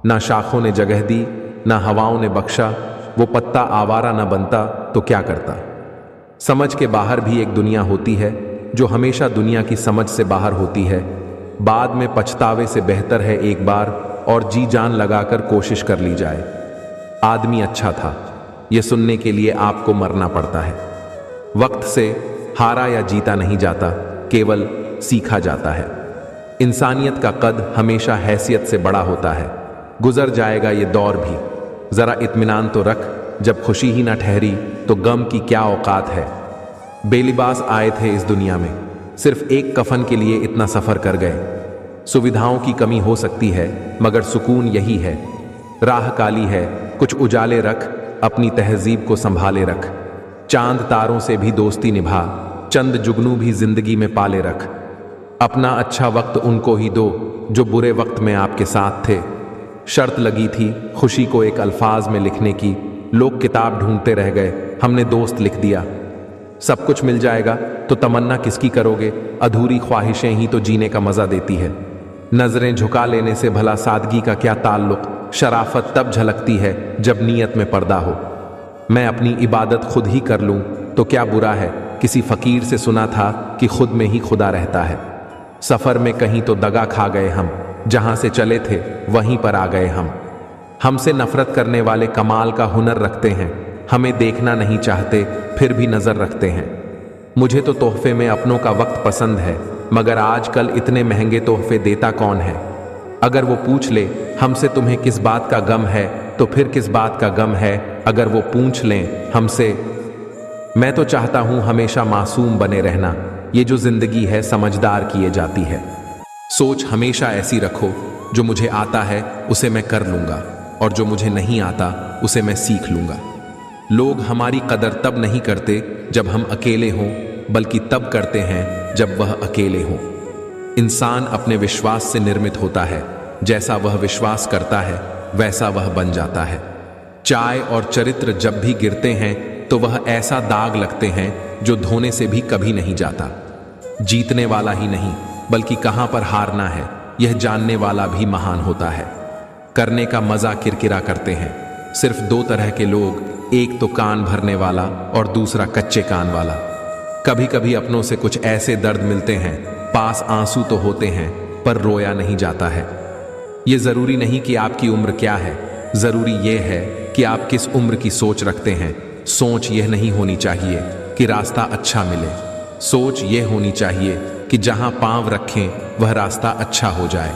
ना शाखों ने जगह दी, ना हवाओं ने बख्शा, वो पत्ता आवारा ना बनता तो क्या करता। समझ के बाहर भी एक दुनिया होती है जो हमेशा दुनिया की समझ से बाहर होती है। बाद में पछतावे से बेहतर है एक बार और जी जान लगाकर कोशिश कर ली जाए। आदमी अच्छा था, यह सुनने के लिए आपको मरना पड़ता है। वक्त से हारा या जीता नहीं जाता, केवल सीखा जाता है। इंसानियत का कद हमेशा हैसियत से बड़ा होता है। गुजर जाएगा ये दौर भी, जरा इत्मीनान तो रख। जब खुशी ही ना ठहरी तो गम की क्या औकात है। बेलिबास आए थे इस दुनिया में, सिर्फ एक कफन के लिए इतना सफर कर गए। सुविधाओं की कमी हो सकती है, मगर सुकून यही है। राह काली है, कुछ उजाले रख, अपनी तहजीब को संभाले रख। चांद तारों से भी दोस्ती निभा, चंद जुगनू भी जिंदगी में पाले रख। अपना अच्छा वक्त उनको ही दो जो बुरे वक्त में आपके साथ थे। शर्त लगी थी खुशी को एक अल्फाज में लिखने की, लोग किताब ढूंढते रह गए, हमने दोस्त लिख दिया। सब कुछ मिल जाएगा तो तमन्ना किसकी करोगे, अधूरी ख्वाहिशें ही तो जीने का मजा देती है। नजरें झुका लेने से भला सादगी का क्या ताल्लुक, शराफत तब झलकती है जब नीयत में पर्दा हो। मैं अपनी इबादत खुद ही कर लूं तो क्या बुरा है, किसी फकीर से सुना था कि खुद में ही खुदा रहता है। सफर में कहीं तो दगा खा गए हम, जहां से चले थे वहीं पर आ गए हम। हमसे नफरत करने वाले कमाल का हुनर रखते हैं, हमें देखना नहीं चाहते फिर भी नजर रखते हैं। मुझे तो तोहफे में अपनों का वक्त पसंद है, मगर आजकल इतने महंगे तोहफे देता कौन है। अगर वो पूछ ले हमसे तुम्हें किस बात का गम है, तो फिर किस बात का गम है अगर वो पूछ लें हमसे। मैं तो चाहता हूं हमेशा मासूम बने रहना, ये जो जिंदगी है समझदार किए जाती है। सोच हमेशा ऐसी रखो, जो मुझे आता है उसे मैं कर लूंगा और जो मुझे नहीं आता उसे मैं सीख लूंगा। लोग हमारी कदर तब नहीं करते जब हम अकेले हों, बल्कि तब करते हैं जब वह अकेले हों। इंसान अपने विश्वास से निर्मित होता है, जैसा वह विश्वास करता है वैसा वह बन जाता है। चाय और चरित्र जब भी गिरते हैं तो वह ऐसा दाग लगते हैं जो धोने से भी कभी नहीं जाता। जीतने वाला ही नहीं बल्कि कहां पर हारना है यह जानने वाला भी महान होता है। करने का मजा किरकिरा करते हैं। सिर्फ दो तरह के लोग, एक तो कान भरने वाला और दूसरा कच्चे कान वाला। कभी कभी अपनों से कुछ ऐसे दर्द मिलते हैं, पास आंसू तो होते हैं पर रोया नहीं जाता है। ये जरूरी नहीं कि आपकी उम्र क्या है, जरूरी यह है कि आप किस उम्र की सोच रखते हैं। सोच यह नहीं होनी चाहिए कि रास्ता अच्छा मिले, सोच यह होनी चाहिए कि जहां पांव रखें वह रास्ता अच्छा हो जाए।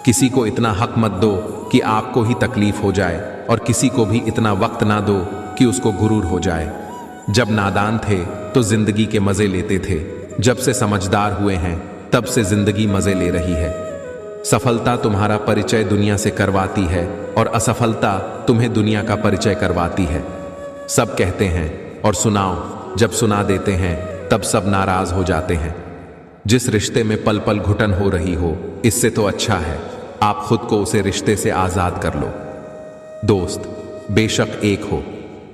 किसी को इतना हक मत दो कि आपको ही तकलीफ हो जाए और किसी को भी इतना वक्त ना दो कि उसको गुरूर हो जाए। जब नादान थे तो जिंदगी के मजे लेते थे, जब से समझदार हुए हैं तब से जिंदगी मजे ले रही है। सफलता तुम्हारा परिचय दुनिया से करवाती है और असफलता तुम्हें दुनिया का परिचय करवाती है। सब कहते हैं और सुनाओ, जब सुना देते हैं तब सब नाराज हो जाते हैं। जिस रिश्ते में पल पल घुटन हो रही हो, इससे तो अच्छा है आप खुद को उसे रिश्ते से आजाद कर लो। दोस्त बेशक एक हो,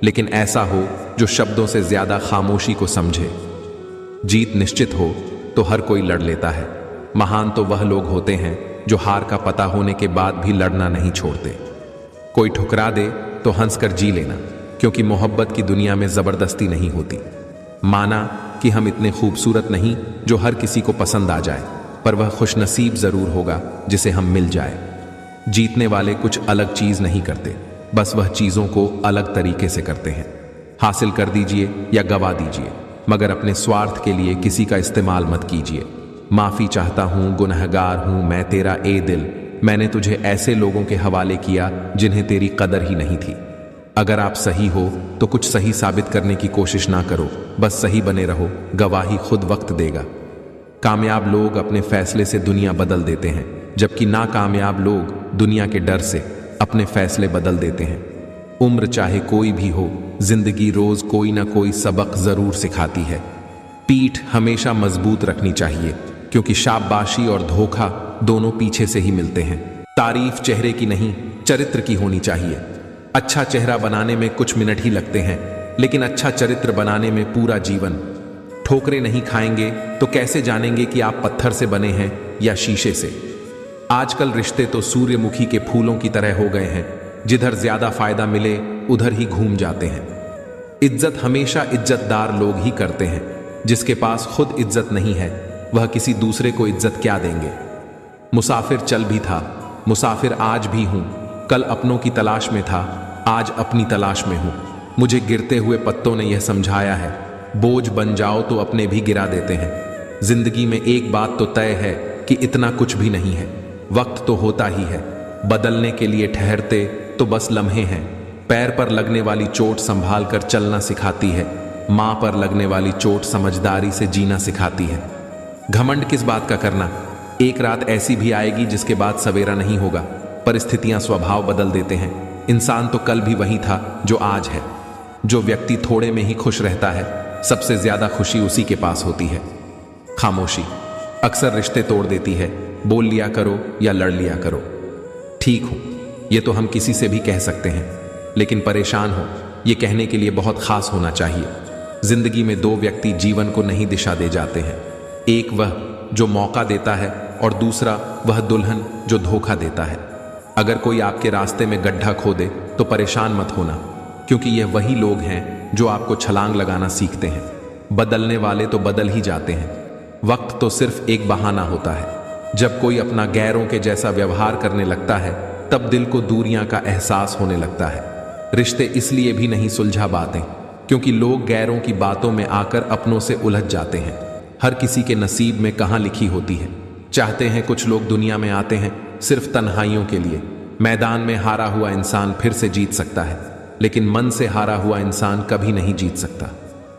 लेकिन ऐसा हो जो शब्दों से ज्यादा खामोशी को समझे। जीत निश्चित हो तो हर कोई लड़ लेता है। महान तो वह लोग होते हैं जो हार का पता होने के बाद भी लड़ना नहीं छोड़ते। कोई ठुकरा दे तो हंसकर जी लेना, क्योंकि मोहब्बत की दुनिया में जबरदस्ती नहीं होती। माना कि हम इतने खूबसूरत नहीं जो हर किसी को पसंद आ जाए, पर वह खुशनसीब जरूर होगा जिसे हम मिल जाए। जीतने वाले कुछ अलग चीज नहीं करते, बस वह चीजों को अलग तरीके से करते हैं। हासिल कर दीजिए या गवा दीजिए, मगर अपने स्वार्थ के लिए किसी का इस्तेमाल मत कीजिए। माफी चाहता हूं, गुनहगार हूं मैं तेरा ए दिल, मैंने तुझे ऐसे लोगों के हवाले किया जिन्हें तेरी कदर ही नहीं थी। अगर आप सही हो तो कुछ सही साबित करने की कोशिश ना करो, बस सही बने रहो, गवाही खुद वक्त देगा। कामयाब लोग अपने फैसले से दुनिया बदल देते हैं, जबकि नाकामयाब लोग दुनिया के डर से अपने फैसले बदल देते हैं। उम्र चाहे कोई भी हो, जिंदगी रोज कोई ना कोई सबक जरूर सिखाती है। पीठ हमेशा मजबूत रखनी चाहिए, क्योंकि शाबाशी और धोखा दोनों पीछे से ही मिलते हैं। तारीफ चेहरे की नहीं, चरित्र की होनी चाहिए। अच्छा चेहरा बनाने में कुछ मिनट ही लगते हैं, लेकिन अच्छा चरित्र बनाने में पूरा जीवन। ठोकरें नहीं खाएंगे तो कैसे जानेंगे कि आप पत्थर से बने हैं या शीशे से। आजकल रिश्ते तो सूर्यमुखी के फूलों की तरह हो गए हैं, जिधर ज्यादा फायदा मिले उधर ही घूम जाते हैं। इज्जत हमेशा इज्जतदार लोग ही करते हैं। जिसके पास खुद इज्जत नहीं है वह किसी दूसरे को इज्जत क्या देंगे। मुसाफिर चल भी था, मुसाफिर आज भी हूं। कल अपनों की तलाश में था, आज अपनी तलाश में हूं। मुझे गिरते हुए पत्तों ने यह समझाया है, बोझ बन जाओ तो अपने भी गिरा देते हैं। जिंदगी में एक बात तो तय है कि इतना कुछ भी नहीं है, वक्त तो होता ही है। बदलने के लिए ठहरते तो बस लम्हे हैं। पैर पर लगने वाली चोट संभाल कर चलना सिखाती है, मां पर लगने वाली चोट समझदारी से जीना सिखाती है। घमंड किस बात का करना, एक रात ऐसी भी आएगी जिसके बाद सवेरा नहीं होगा। परिस्थितियां स्वभाव बदल देते हैं। इंसान तो कल भी वही था जो आज है। जो व्यक्ति थोड़े में ही खुश रहता है, सबसे ज्यादा खुशी उसी के पास होती है। खामोशी अक्सर रिश्ते तोड़ देती है। बोल लिया करो या लड़ लिया करो, ठीक हूं ये तो हम किसी से भी कह सकते हैं, लेकिन परेशान हो ये कहने के लिए बहुत खास होना चाहिए। जिंदगी में दो व्यक्ति जीवन को नहीं दिशा दे जाते हैं, एक वह जो मौका देता है और दूसरा वह दुल्हन जो धोखा देता है। अगर कोई आपके रास्ते में गड्ढा खोदे तो परेशान मत होना, क्योंकि यह वही लोग हैं जो आपको छलांग लगाना सीखते हैं। बदलने वाले तो बदल ही जाते हैं, वक्त तो सिर्फ एक बहाना होता है। जब कोई अपना गैरों के जैसा व्यवहार करने लगता है तब दिल को दूरियां का एहसास होने लगता है। रिश्ते इसलिए भी नहीं सुलझा पाते क्योंकि लोग गैरों की बातों में आकर अपनों से उलझ जाते हैं। हर किसी के नसीब में कहां लिखी होती है। चाहते हैं कुछ लोग दुनिया में आते हैं सिर्फ तन्हाइयों के लिए। मैदान में हारा हुआ इंसान फिर से जीत सकता है, लेकिन मन से हारा हुआ इंसान कभी नहीं जीत सकता।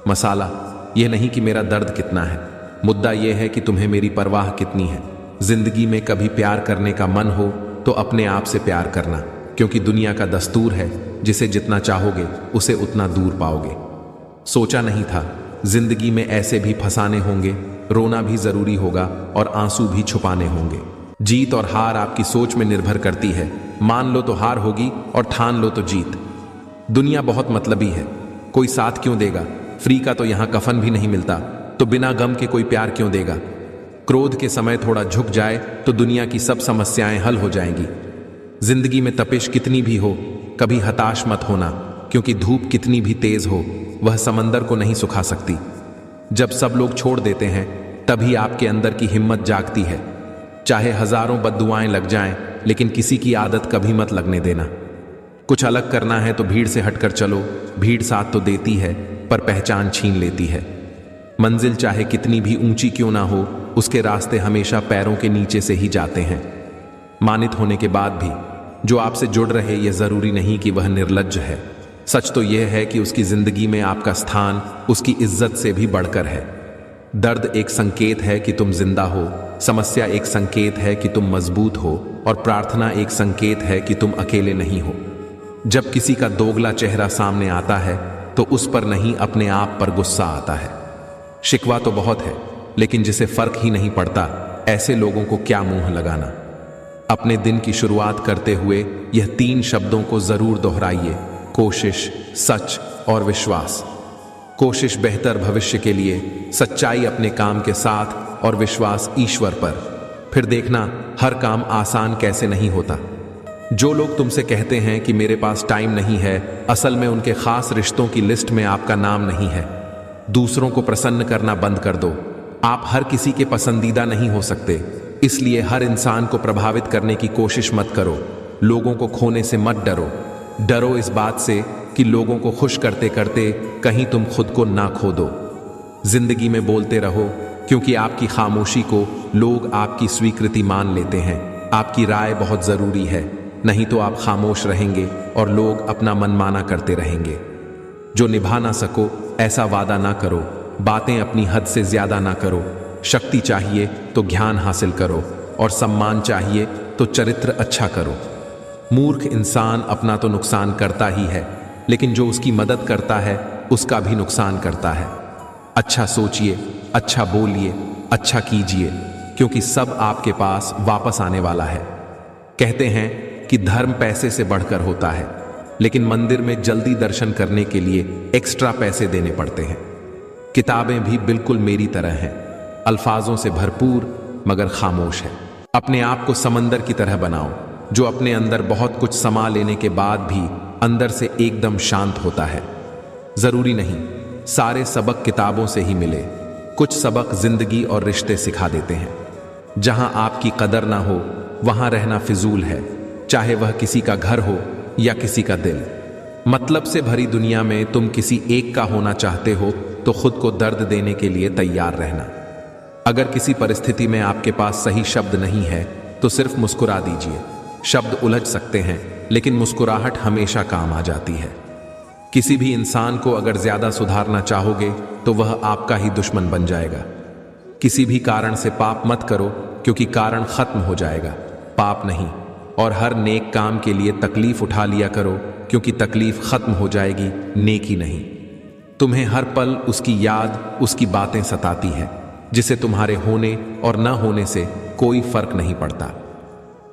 मसाला यह नहीं कि मेरा दर्द कितना है, मुद्दा यह है कि तुम्हें मेरी परवाह कितनी है। जिंदगी में कभी प्यार करने का मन हो तो अपने आप से प्यार करना, क्योंकि दुनिया का दस्तूर है जिसे जितना चाहोगे उसे उतना दूर पाओगे। सोचा नहीं था जिंदगी में ऐसे भी फसाने होंगे, रोना भी जरूरी होगा और आंसू भी छुपाने होंगे। जीत और हार आपकी सोच में निर्भर करती है। मान लो तो हार होगी और ठान लो तो जीत। दुनिया बहुत मतलबी है, कोई साथ क्यों देगा। फ्री का तो यहां कफन भी नहीं मिलता, तो बिना गम के कोई प्यार क्यों देगा। क्रोध के समय थोड़ा झुक जाए तो दुनिया की सब समस्याएं हल हो जाएंगी। जिंदगी में तपिश कितनी भी हो कभी हताश मत होना, क्योंकि धूप कितनी भी तेज हो वह समंदर को नहीं सुखा सकती। जब सब लोग छोड़ देते हैं तभी आपके अंदर की हिम्मत जागती है। चाहे हजारों बद्दुआएं लग जाएं, लेकिन किसी की आदत कभी मत लगने देना। कुछ अलग करना है तो भीड़ से हटकर चलो। भीड़ साथ तो देती है पर पहचान छीन लेती है। मंजिल चाहे कितनी भी ऊंची क्यों ना हो, उसके रास्ते हमेशा पैरों के नीचे से ही जाते हैं। मानित होने के बाद भी जो आपसे जुड़ रहे यह जरूरी नहीं कि वह निर्लज्ज है। सच तो यह है कि उसकी जिंदगी में आपका स्थान उसकी इज्जत से भी बढ़कर है। दर्द एक संकेत है कि तुम जिंदा हो, समस्या एक संकेत है कि तुम मजबूत हो, और प्रार्थना एक संकेत है कि तुम अकेले नहीं हो। जब किसी का दोगला चेहरा सामने आता है तो उस पर नहीं अपने आप पर गुस्सा आता है। शिकवा तो बहुत है, लेकिन जिसे फर्क ही नहीं पड़ता ऐसे लोगों को क्या मुंह लगाना। अपने दिन की शुरुआत करते हुए यह 3 शब्दों को जरूर दोहराइए, कोशिश, सच और विश्वास। कोशिश बेहतर भविष्य के लिए, सच्चाई अपने काम के साथ और विश्वास ईश्वर पर। फिर देखना हर काम आसान कैसे नहीं होता। जो लोग तुमसे कहते हैं कि मेरे पास टाइम नहीं है, असल में उनके खास रिश्तों की लिस्ट में आपका नाम नहीं है। दूसरों को प्रसन्न करना बंद कर दो। आप हर किसी के पसंदीदा नहीं हो सकते, इसलिए हर इंसान को प्रभावित करने की कोशिश मत करो। लोगों को खोने से मत डरो। डरो इस बात से कि लोगों को खुश करते करते कहीं तुम खुद को ना खो दो। जिंदगी में बोलते रहो, क्योंकि आपकी खामोशी को लोग आपकी स्वीकृति मान लेते हैं। आपकी राय बहुत जरूरी है, नहीं तो आप खामोश रहेंगे और लोग अपना मनमाना करते रहेंगे। जो निभा ना सको ऐसा वादा ना करो। बातें अपनी हद से ज्यादा ना करो। शक्ति चाहिए तो ज्ञान हासिल करो, और सम्मान चाहिए तो चरित्र अच्छा करो। मूर्ख इंसान अपना तो नुकसान करता ही है, लेकिन जो उसकी मदद करता है उसका भी नुकसान करता है। अच्छा सोचिए, अच्छा बोलिए, अच्छा कीजिए, क्योंकि सब आपके पास वापस आने वाला है। कहते हैं कि धर्म पैसे से बढ़कर होता है, लेकिन मंदिर में जल्दी दर्शन करने के लिए एक्स्ट्रा पैसे देने पड़ते हैं। किताबें भी बिल्कुल मेरी तरह हैं, अल्फाजों से भरपूर मगर खामोश है। अपने आप को समंदर की तरह बनाओ जो अपने अंदर बहुत कुछ समा लेने के बाद भी अंदर से एकदम शांत होता है। जरूरी नहीं सारे सबक किताबों से ही मिले, कुछ सबक जिंदगी और रिश्ते सिखा देते हैं। जहां आपकी कदर ना हो वहां रहना फिजूल है, चाहे वह किसी का घर हो या किसी का दिल। मतलब से भरी दुनिया में तुम किसी एक का होना चाहते हो तो खुद को दर्द देने के लिए तैयार रहना। अगर किसी परिस्थिति में आपके पास सही शब्द नहीं है तो सिर्फ मुस्कुरा दीजिए। शब्द उलझ सकते हैं लेकिन मुस्कुराहट हमेशा काम आ जाती है। किसी भी इंसान को अगर ज्यादा सुधारना चाहोगे तो वह आपका ही दुश्मन बन जाएगा। किसी भी कारण से पाप मत करो क्योंकि कारण खत्म हो जाएगा, पाप नहीं। और हर नेक काम के लिए तकलीफ उठा लिया करो क्योंकि तकलीफ खत्म हो जाएगी, नेकी नहीं। तुम्हें हर पल उसकी याद, उसकी बातें सताती है जिसे तुम्हारे होने और न होने से कोई फर्क नहीं पड़ता।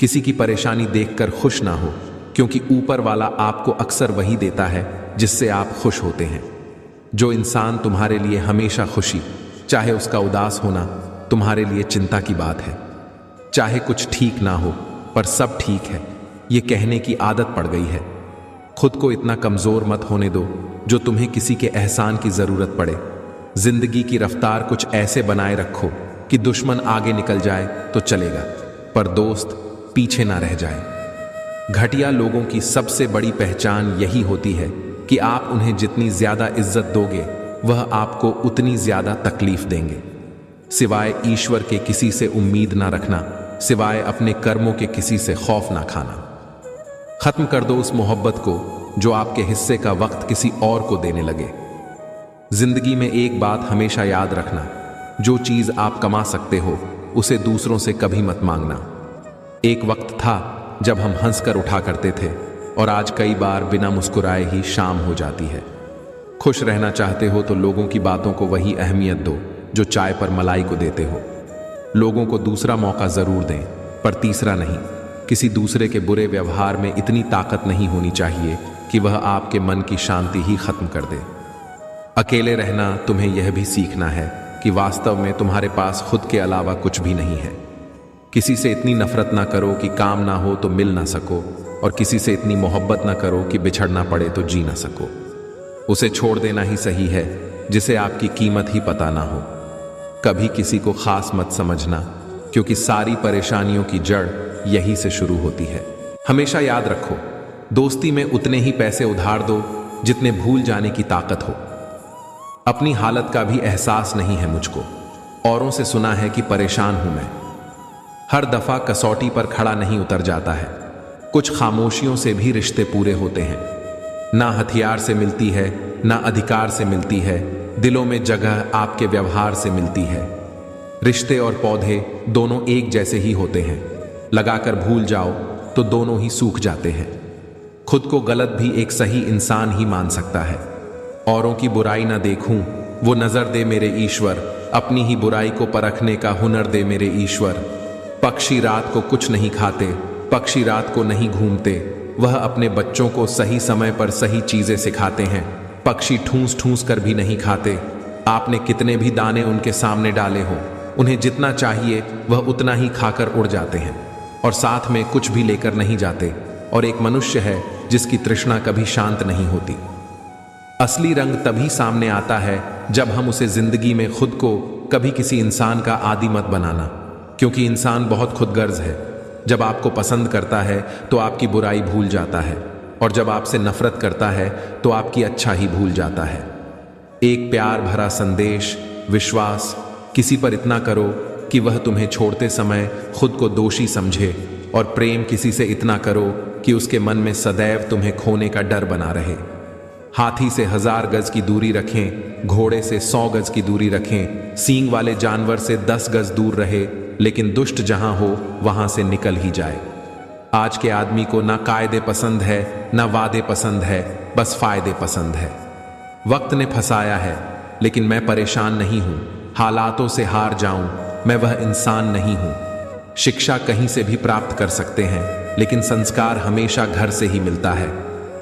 किसी की परेशानी देखकर खुश ना हो क्योंकि ऊपर वाला आपको अक्सर वही देता है जिससे आप खुश होते हैं। जो इंसान तुम्हारे लिए हमेशा खुशी, चाहे उसका उदास होना तुम्हारे लिए चिंता की बात है। चाहे कुछ ठीक ना हो पर सब ठीक है, ये कहने की आदत पड़ गई है। खुद को इतना कमजोर मत होने दो जो तुम्हें किसी के एहसान की जरूरत पड़े। जिंदगी की रफ्तार कुछ ऐसे बनाए रखो कि दुश्मन आगे निकल जाए तो चलेगा पर दोस्त पीछे ना रह जाए। घटिया लोगों की सबसे बड़ी पहचान यही होती है कि आप उन्हें जितनी ज्यादा इज्जत दोगे वह आपको उतनी ज्यादा तकलीफ देंगे। सिवाय ईश्वर के किसी से उम्मीद ना रखना, सिवाय अपने कर्मों के किसी से खौफ ना खाना। खत्म कर दो उस मोहब्बत को जो आपके हिस्से का वक्त किसी और को देने लगे। जिंदगी में एक बात हमेशा याद रखना, जो चीज आप कमा सकते हो उसे दूसरों से कभी मत मांगना। एक वक्त था जब हम हंसकर उठा करते थे और आज कई बार बिना मुस्कुराए ही शाम हो जाती है। खुश रहना चाहते हो तो लोगों की बातों को वही अहमियत दो जो चाय पर मलाई को देते हो। लोगों को दूसरा मौका जरूर दें पर तीसरा नहीं। किसी दूसरे के बुरे व्यवहार में इतनी ताकत नहीं होनी चाहिए कि वह आपके मन की शांति ही खत्म कर दे। अकेले रहना तुम्हें यह भी सीखना है कि वास्तव में तुम्हारे पास खुद के अलावा कुछ भी नहीं है। किसी से इतनी नफरत ना करो कि काम ना हो तो मिल ना सको, और किसी से इतनी मोहब्बत ना करो कि बिछड़ना पड़े तो जी ना सको। उसे छोड़ देना ही सही है जिसे आपकी कीमत ही पता ना हो। कभी किसी को खास मत समझना क्योंकि सारी परेशानियों की जड़ यही से शुरू होती है। हमेशा याद रखो, दोस्ती में उतने ही पैसे उधार दो जितने भूल जाने की ताकत हो। अपनी हालत का भी एहसास नहीं है मुझको, औरों से सुना है कि परेशान हूं मैं। हर दफा कसौटी पर खड़ा नहीं उतर जाता है। कुछ खामोशियों से भी रिश्ते पूरे होते हैं। ना हथियार से मिलती है ना अधिकार से मिलती है, दिलों में जगह आपके व्यवहार से मिलती है। रिश्ते और पौधे दोनों एक जैसे ही होते हैं, लगाकर भूल जाओ तो दोनों ही सूख जाते हैं। खुद को गलत भी एक सही इंसान ही मान सकता है। औरों की बुराई ना देखूं, वो नजर दे मेरे ईश्वर, अपनी ही बुराई को परखने का हुनर दे मेरे ईश्वर। पक्षी रात को कुछ नहीं खाते, पक्षी रात को नहीं घूमते, वह अपने बच्चों को सही समय पर सही चीजें सिखाते हैं। पक्षी ठूंस ठूंस कर भी नहीं खाते। आपने कितने भी दाने उनके सामने डाले हो, उन्हें जितना चाहिए वह उतना ही खाकर उड़ जाते हैं और साथ में कुछ भी लेकर नहीं जाते। और एक मनुष्य है जिसकी तृष्णा कभी शांत नहीं होती। असली रंग तभी सामने आता है जब हम उसे जिंदगी में खुद को कभी किसी इंसान का आदी मत बनाना, क्योंकि इंसान बहुत खुदगर्ज है। जब आपको पसंद करता है तो आपकी बुराई भूल जाता है, और जब आपसे नफरत करता है तो आपकी अच्छा ही भूल जाता है। एक प्यार भरा संदेश, विश्वास किसी पर इतना करो कि वह तुम्हें छोड़ते समय खुद को दोषी समझे, और प्रेम किसी से इतना करो कि उसके मन में सदैव तुम्हें खोने का डर बना रहे। हाथी से 1000 गज की दूरी रखें, घोड़े से 100 गज की दूरी रखें, सींग वाले जानवर से 10 गज दूर रहे, लेकिन दुष्ट जहां हो वहां से निकल ही जाए। आज के आदमी को ना कायदे पसंद है ना वादे पसंद है, बस फायदे पसंद है। वक्त ने फंसाया है लेकिन मैं परेशान नहीं हूं। हालातों से हार जाऊं, मैं वह इंसान नहीं हूं। शिक्षा कहीं से भी प्राप्त कर सकते हैं लेकिन संस्कार हमेशा घर से ही मिलता है।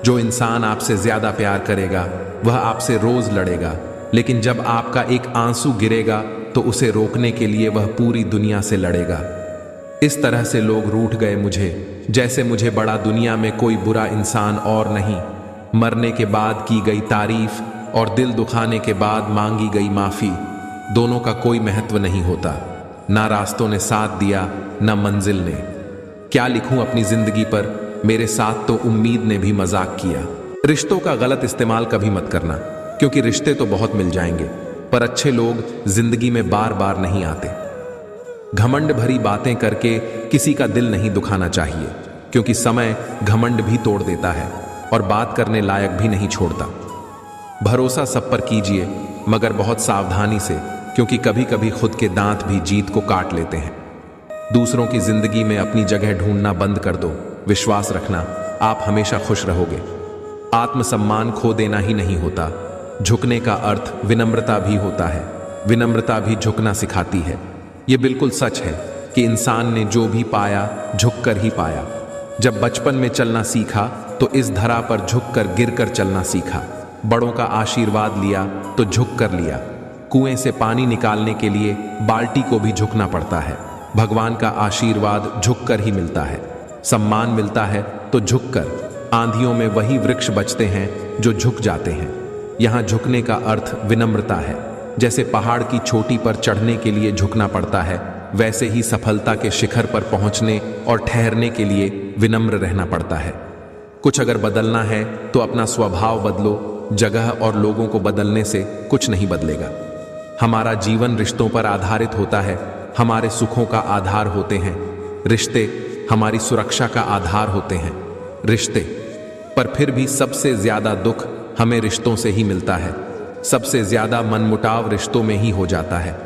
जो इंसान आपसे ज्यादा प्यार करेगा वह आपसे रोज लड़ेगा, लेकिन जब आपका एक आंसू गिरेगा तो उसे रोकने के लिए वह पूरी दुनिया से लड़ेगा। इस तरह से लोग रूठ गए मुझे, जैसे मुझे बड़ा दुनिया में कोई बुरा इंसान और नहीं। मरने के बाद की गई तारीफ और दिल दुखाने के बाद मांगी गई माफी, दोनों का कोई महत्व नहीं होता। ना रास्तों ने साथ दिया, ना मंजिल ने। क्या लिखूं अपनी जिंदगी पर, मेरे साथ तो उम्मीद ने भी मजाक किया। रिश्तों का गलत इस्तेमाल कभी मत करना, क्योंकि रिश्ते तो बहुत मिल जाएंगे, पर अच्छे लोग जिंदगी में बार बार नहीं आते। घमंड भरी बातें करके किसी का दिल नहीं दुखाना चाहिए, क्योंकि समय घमंड भी तोड़ देता है और बात करने लायक भी नहीं छोड़ता। भरोसा सब पर कीजिए, मगर बहुत सावधानी से, क्योंकि कभी कभी खुद के दांत भी जीत को काट लेते हैं। दूसरों की जिंदगी में अपनी जगह ढूंढना बंद कर दो। विश्वास रखना, आप हमेशा खुश रहोगे। आत्मसम्मान खो देना ही नहीं होता। झुकने का अर्थ विनम्रता भी होता है। विनम्रता भी झुकना सिखाती है। यह बिल्कुल सच है कि इंसान ने जो भी पाया झुककर ही पाया। जब बचपन में चलना सीखा तो इस धरा पर झुककर गिरकर चलना सीखा। बड़ों का आशीर्वाद लिया तो झुक कर लिया। कुएं से पानी निकालने के लिए बाल्टी को भी झुकना पड़ता है। भगवान का आशीर्वाद झुककर ही मिलता है। सम्मान मिलता है तो झुककर। आंधियों में वही वृक्ष बचते हैं जो झुक जाते हैं। यहाँ झुकने का अर्थ विनम्रता है। जैसे पहाड़ की चोटी पर चढ़ने के लिए झुकना पड़ता है, वैसे ही सफलता के शिखर पर पहुंचने और ठहरने के लिए विनम्र रहना पड़ता है। कुछ अगर बदलना है तो अपना स्वभाव बदलो। जगह और लोगों को बदलने से कुछ नहीं बदलेगा। हमारा जीवन रिश्तों पर आधारित होता है। हमारे सुखों का आधार होते हैं रिश्ते। हमारी सुरक्षा का आधार होते हैं रिश्ते। पर फिर भी सबसे ज्यादा दुख हमें रिश्तों से ही मिलता है। सबसे ज्यादा मनमुटाव रिश्तों में ही हो जाता है।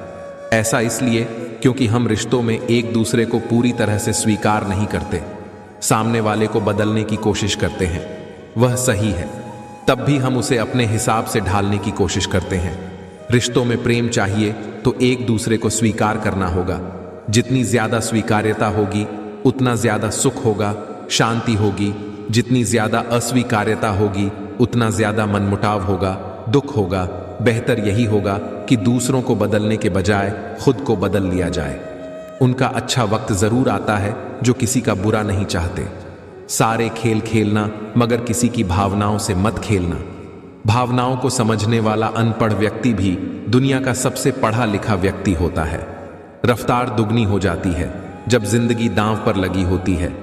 ऐसा इसलिए क्योंकि हम रिश्तों में एक दूसरे को पूरी तरह से स्वीकार नहीं करते। सामने वाले को बदलने की कोशिश करते हैं। वह सही है, तब भी हम उसे अपने हिसाब से ढालने की कोशिश करते हैं। रिश्तों में प्रेम चाहिए तो एक दूसरे को स्वीकार करना होगा। जितनी ज्यादा स्वीकार्यता होगी उतना ज्यादा सुख होगा, शांति होगी। जितनी ज्यादा अस्वीकार्यता होगी उतना ज्यादा मनमुटाव होगा, दुख होगा। बेहतर यही होगा कि दूसरों को बदलने के बजाय खुद को बदल लिया जाए। उनका अच्छा वक्त जरूर आता है जो किसी का बुरा नहीं चाहते। सारे खेल खेलना, मगर किसी की भावनाओं से मत खेलना। भावनाओं को समझने वाला अनपढ़ व्यक्ति भी दुनिया का सबसे पढ़ा लिखा व्यक्ति होता है। रफ्तार दुगनी हो जाती है जब जिंदगी दांव पर लगी होती है।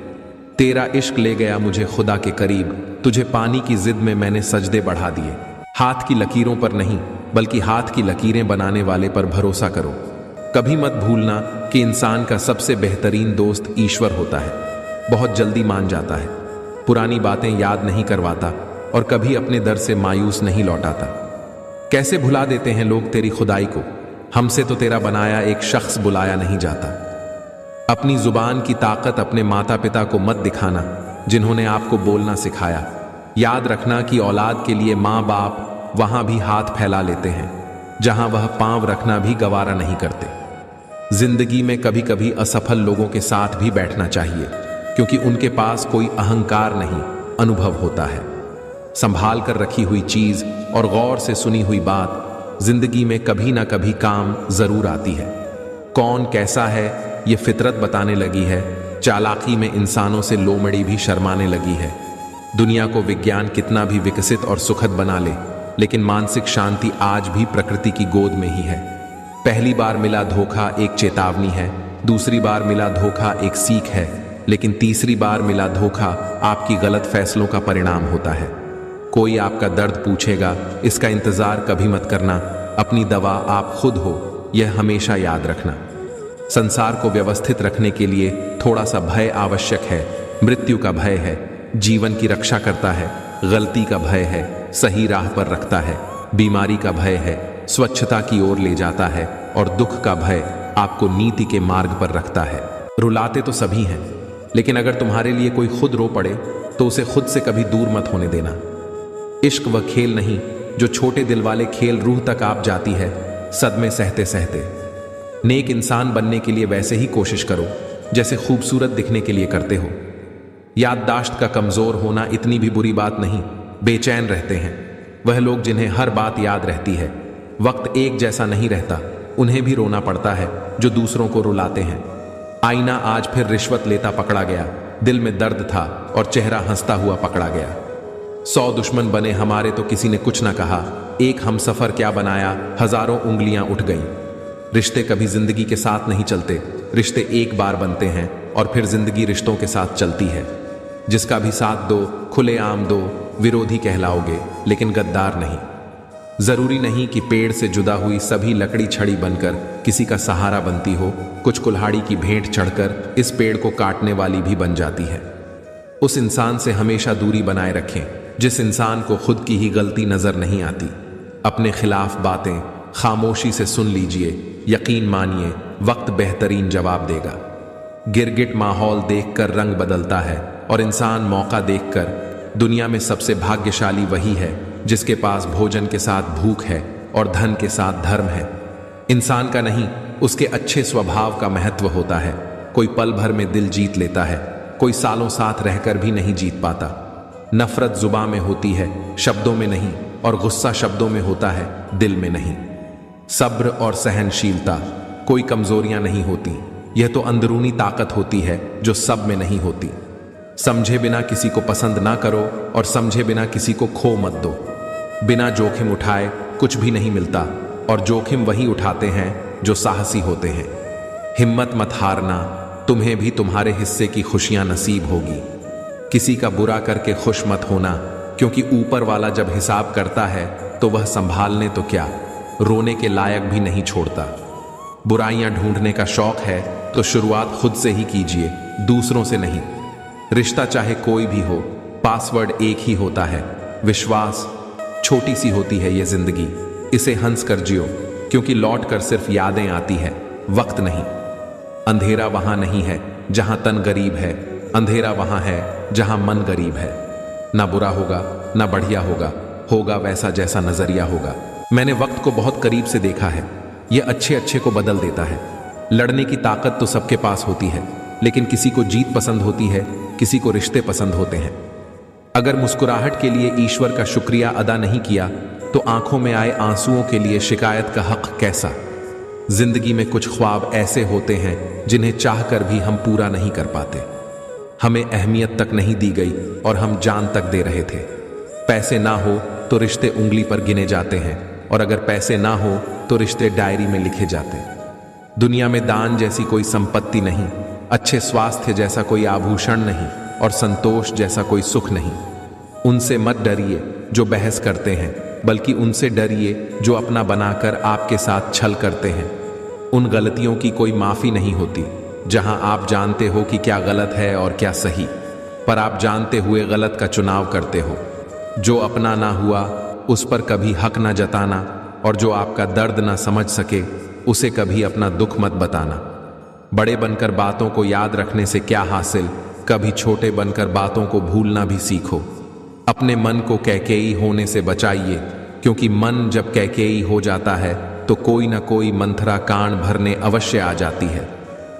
तेरा इश्क ले गया मुझे खुदा के करीब, तुझे पानी की जिद में मैंने सजदे बढ़ा दिए। हाथ की लकीरों पर नहीं, बल्कि हाथ की लकीरें बनाने वाले पर भरोसा करो। कभी मत भूलना कि इंसान का सबसे बेहतरीन दोस्त ईश्वर होता है। बहुत जल्दी मान जाता है, पुरानी बातें याद नहीं करवाता और कभी अपने दर से मायूस नहीं लौटाता। कैसे भुला देते हैं लोग तेरी खुदाई को। हमसे तो तेरा बनाया एक शख्स बुलाया नहीं जाता। अपनी जुबान की ताकत अपने माता पिता को मत दिखाना, जिन्होंने आपको बोलना सिखाया। याद रखना कि औलाद के लिए माँ बाप वहां भी हाथ फैला लेते हैं जहां वह पांव रखना भी गवारा नहीं करते। जिंदगी में कभी कभी असफल लोगों के साथ भी बैठना चाहिए, क्योंकि उनके पास कोई अहंकार नहीं, अनुभव होता है। संभाल कर रखी हुई चीज और गौर से सुनी हुई बात जिंदगी में कभी ना कभी काम जरूर आती है। कौन कैसा है ये फितरत बताने लगी है। चालाकी में इंसानों से लोमड़ी भी शर्माने लगी है। दुनिया को विज्ञान कितना भी विकसित और सुखद बना ले, लेकिन मानसिक शांति आज भी प्रकृति की गोद में ही है। पहली बार मिला धोखा एक चेतावनी है, दूसरी बार मिला धोखा एक सीख है, लेकिन तीसरी बार मिला धोखा आपकी गलत फैसलों का परिणाम होता है। कोई आपका दर्द पूछेगा, इसका इंतजार कभी मत करना। अपनी दवा आप खुद हो, यह हमेशा याद रखना। संसार को व्यवस्थित रखने के लिए थोड़ा सा भय आवश्यक है। मृत्यु का भय है, जीवन की रक्षा करता है। गलती का भय है, सही राह पर रखता है। बीमारी का भय है, स्वच्छता की ओर ले जाता है। और दुख का भय आपको नीति के मार्ग पर रखता है। रुलाते तो सभी हैं, लेकिन अगर तुम्हारे लिए कोई खुद रो पड़े तो उसे खुद से कभी दूर मत होने देना। इश्क वह खेल नहीं जो छोटे दिल वाले खेल रूह तक आप जाती है, सदमे सहते सहते। नेक इंसान बनने के लिए वैसे ही कोशिश करो जैसे खूबसूरत दिखने के लिए करते हो। याददाश्त का कमजोर होना इतनी भी बुरी बात नहीं। बेचैन रहते हैं वह लोग जिन्हें हर बात याद रहती है। वक्त एक जैसा नहीं रहता, उन्हें भी रोना पड़ता है जो दूसरों को रुलाते हैं। आईना आज फिर रिश्वत लेता पकड़ा गया। दिल में दर्द था और चेहरा हंसता हुआ पकड़ा गया। 100 दुश्मन बने हमारे तो किसी ने कुछ ना कहा। एक हमसफर क्या बनाया, हजारों उंगलियां उठ गईं। रिश्ते कभी जिंदगी के साथ नहीं चलते, रिश्ते एक बार बनते हैं और फिर जिंदगी रिश्तों के साथ चलती है। जिसका भी साथ दो, खुलेआम दो, विरोधी कहलाओगे लेकिन गद्दार नहीं। जरूरी नहीं कि पेड़ से जुदा हुई सभी लकड़ी छड़ी बनकर किसी का सहारा बनती हो। कुछ कुल्हाड़ी की भेंट चढ़कर इस पेड़ को काटने वाली भी बन जाती है। उस इंसान से हमेशा दूरी बनाए रखें जिस इंसान को खुद की ही गलती नजर नहीं आती। अपने खिलाफ बातें खामोशी से सुन लीजिए, यकीन मानिए वक्त बेहतरीन जवाब देगा। गिरगिट माहौल देखकर रंग बदलता है और इंसान मौका देखकर। दुनिया में सबसे भाग्यशाली वही है जिसके पास भोजन के साथ भूख है और धन के साथ धर्म है। इंसान का नहीं, उसके अच्छे स्वभाव का महत्व होता है। कोई पल भर में दिल जीत लेता है, कोई सालों साथ रहकर भी नहीं जीत पाता। नफरत जुबान में होती है, शब्दों में नहीं, और गुस्सा शब्दों में होता है, दिल में नहीं। सब्र और सहनशीलता कोई कमजोरियां नहीं होती, यह तो अंदरूनी ताकत होती है जो सब में नहीं होती। समझे बिना किसी को पसंद ना करो और समझे बिना किसी को खो मत दो। बिना जोखिम उठाए कुछ भी नहीं मिलता और जोखिम वही उठाते हैं जो साहसी होते हैं। हिम्मत मत हारना, तुम्हें भी तुम्हारे हिस्से की खुशियां नसीब होगी। किसी का बुरा करके खुश मत होना, क्योंकि ऊपर वाला जब हिसाब करता है तो वह संभालने तो क्या, रोने के लायक भी नहीं छोड़ता। बुराइयां ढूंढने का शौक है तो शुरुआत खुद से ही कीजिए, दूसरों से नहीं। रिश्ता चाहे कोई भी हो, पासवर्ड एक ही होता है, विश्वास। छोटी सी होती है ये जिंदगी, इसे हंस कर जियो, क्योंकि लौट कर सिर्फ यादें आती है, वक्त नहीं। अंधेरा वहां नहीं है जहां तन गरीब है, अंधेरा वहां है जहां मन गरीब है। ना बुरा होगा ना बढ़िया होगा, होगा वैसा जैसा नजरिया होगा। मैंने वक्त को बहुत करीब से देखा है, यह अच्छे अच्छे को बदल देता है। लड़ने की ताकत तो सबके पास होती है, लेकिन किसी को जीत पसंद होती है, किसी को रिश्ते पसंद होते हैं। अगर मुस्कुराहट के लिए ईश्वर का शुक्रिया अदा नहीं किया तो आंखों में आए आंसुओं के लिए शिकायत का हक कैसा। जिंदगी में कुछ ख्वाब ऐसे होते हैं जिन्हें चाहकर भी हम पूरा नहीं कर पाते। हमें अहमियत तक नहीं दी गई और हम जान तक दे रहे थे। पैसे ना हो तो रिश्ते उंगली पर गिने जाते हैं, और अगर पैसे ना हो तो रिश्ते डायरी में लिखे जाते। दुनिया में दान जैसी कोई संपत्ति नहीं, अच्छे स्वास्थ्य जैसा कोई आभूषण नहीं, और संतोष जैसा कोई सुख नहीं। उनसे मत डरिए जो बहस करते हैं, बल्कि उनसे डरिए जो अपना बनाकर आपके साथ छल करते हैं। उन गलतियों की कोई माफी नहीं होती जहां आप जानते हो कि क्या गलत है और क्या सही, पर आप जानते हुए गलत का चुनाव करते हो। जो अपना ना हुआ उस पर कभी हक ना जताना, और जो आपका दर्द ना समझ सके उसे कभी अपना दुख मत बताना। बड़े बनकर बातों को याद रखने से क्या हासिल, कभी छोटे बनकर बातों को भूलना भी सीखो। अपने मन को कैकेयी होने से बचाइए, क्योंकि मन जब कैकेयी हो जाता है तो कोई ना कोई मंथरा कान भरने अवश्य आ जाती है।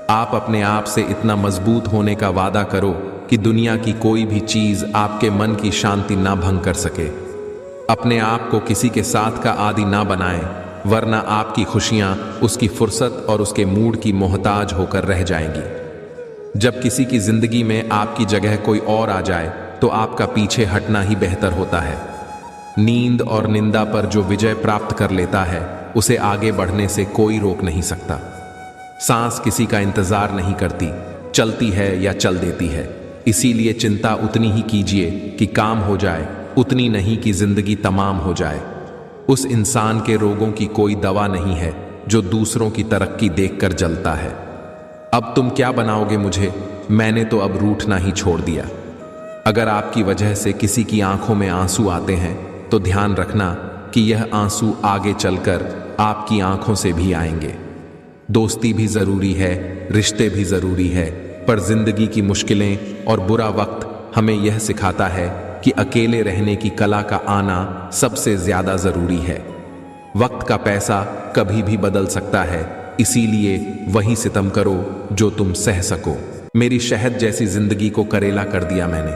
आप अपने आप से इतना मजबूत होने का वादा करो कि दुनिया की कोई भी चीज आपके मन की शांति ना भंग कर सके। अपने आप को किसी के साथ का आदी ना बनाएं, वरना आपकी खुशियां उसकी फुर्सत और उसके मूड की मोहताज होकर रह जाएंगी। जब किसी की जिंदगी में आपकी जगह कोई और आ जाए तो आपका पीछे हटना ही बेहतर होता है। नींद और निंदा पर जो विजय प्राप्त कर लेता है उसे आगे बढ़ने से कोई रोक नहीं सकता। सांस किसी का इंतजार नहीं करती, चलती है या चल देती है। इसीलिए चिंता उतनी ही कीजिए कि काम हो जाए, उतनी नहीं कि जिंदगी तमाम हो जाए। उस इंसान के रोगों की कोई दवा नहीं है जो दूसरों की तरक्की देखकर जलता है। अब तुम क्या बनाओगे मुझे, मैंने तो अब रूठना ही छोड़ दिया। अगर आपकी वजह से किसी की आंखों में आंसू आते हैं तो ध्यान रखना कि यह आंसू आगे चलकर आपकी आंखों से भी आएंगे। दोस्ती भी जरूरी है, रिश्ते भी जरूरी है, पर जिंदगी की मुश्किलें और बुरा वक्त हमें यह सिखाता है कि अकेले रहने की कला का आना सबसे ज्यादा जरूरी है। वक्त का पैसा कभी भी बदल सकता है, इसीलिए वही सितम करो जो तुम सह सको। मेरी शहद जैसी जिंदगी को करेला कर दिया मैंने,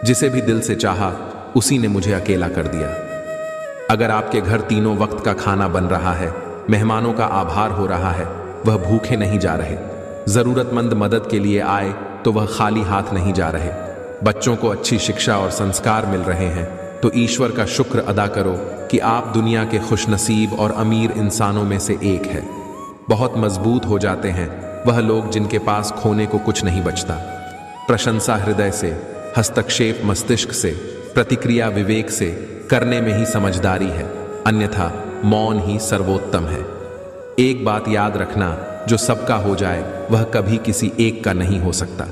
जिसे भी दिल से चाहा उसी ने मुझे अकेला कर दिया। अगर आपके घर तीनों वक्त का खाना बन रहा है, मेहमानों का आभार हो रहा है, वह भूखे नहीं जा रहे, जरूरतमंद मदद के लिए आए तो वह खाली हाथ नहीं जा रहे। बच्चों को अच्छी शिक्षा और संस्कार मिल रहे हैं तो ईश्वर का शुक्र अदा करो कि आप दुनिया के खुशनसीब और अमीर इंसानों में से एक है। बहुत मजबूत हो जाते हैं वह लोग जिनके पास खोने को कुछ नहीं बचता। प्रशंसा हृदय से, हस्तक्षेप मस्तिष्क से, प्रतिक्रिया विवेक से करने में ही समझदारी है, अन्यथा मौन ही सर्वोत्तम है। एक बात याद रखना, जो सबका हो जाए वह कभी किसी एक का नहीं हो सकता।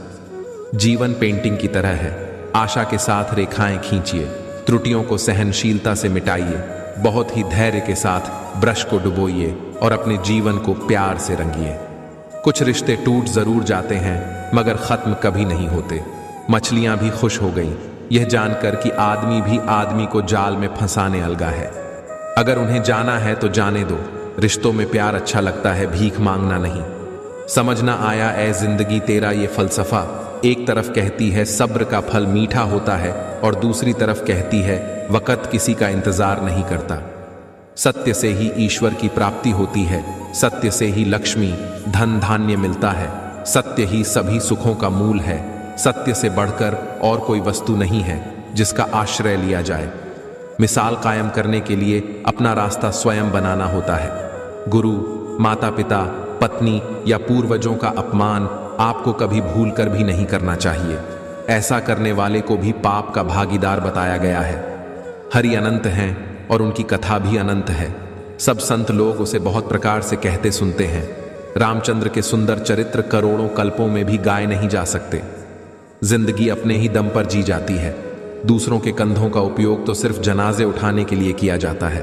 जीवन पेंटिंग की तरह है, आशा के साथ रेखाएं खींचिए, त्रुटियों को सहनशीलता से मिटाइए, बहुत ही धैर्य के साथ ब्रश को डुबोइए और अपने जीवन को प्यार से रंगिए। कुछ रिश्ते टूट जरूर जाते हैं मगर खत्म कभी नहीं होते। मछलियां भी खुश हो गईं यह जानकर कि आदमी भी आदमी को जाल में फंसाने अलगा है। अगर उन्हें जाना है तो जाने दो। रिश्तों में प्यार अच्छा लगता है, भीख मांगना नहीं। समझ ना आया ऐ जिंदगी तेरा ये फलसफा, एक तरफ कहती है सब्र का फल मीठा होता है और दूसरी तरफ कहती है वक़्त किसी का इंतजार नहीं करता। सत्य से ही ईश्वर की प्राप्ति होती है, सत्य से ही लक्ष्मी धन धान्य मिलता है, सत्य ही सभी सुखों का मूल है। सत्य से बढ़कर और कोई वस्तु नहीं है जिसका आश्रय लिया जाए। मिसाल कायम करने के लिए अपना रास्ता स्वयं बनाना होता है। गुरु, माता पिता, पत्नी या पूर्वजों का अपमान आपको कभी भूल कर भी नहीं करना चाहिए। ऐसा करने वाले को भी पाप का भागीदार बताया गया है। हरि अनंत हैं और उनकी कथा भी अनंत है। सब संत लोग उसे बहुत प्रकार से कहते सुनते हैं। रामचंद्र के सुंदर चरित्र करोड़ों कल्पों में भी गाए नहीं जा सकते। जिंदगी अपने ही दम पर जी जाती है। दूसरों के कंधों का उपयोग तो सिर्फ जनाजे उठाने के लिए किया जाता है।